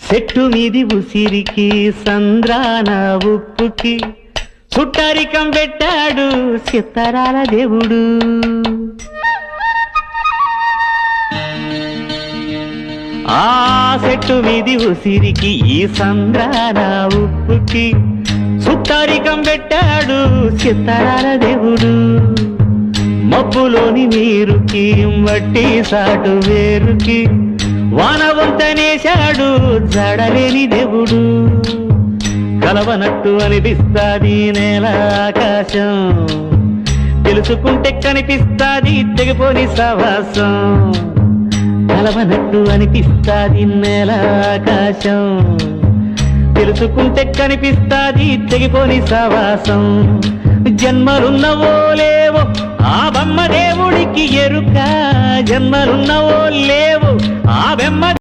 చెట్టు మీది ఉసిరికి సంద్రాన ఉప్పుకి చుట్టరికం పెట్టాడు చిత్తరాల దేవుడు. ఆ చెట్టు మీది ఉసిరికి ఈ సంద్రాన ఉప్పుకి చుట్టరికం పెట్టాడు చిత్తరాల దేవుడు. మబ్బులోని నీరుకి మట్టి సాటు వేరుకి వానవంతనేశాడు జడలేని దేవుడు. కలవనట్టు అనిపిస్తాది నేల ఆకాశం, తెలుసుకుంటే కనిపిస్తాది తెగిపోని సవాసం. కలవనట్టు అనిపిస్తాది నేల ఆకాశం, తెలుసుకుంటే కనిపిస్తాది తెగిపోని సవాసం. జన్మలున్నవో లేవో ఆ బొమ్మ దేవుడికి ఎరుక, జన్మలున్నవో లేవో ఆ బొమ్మ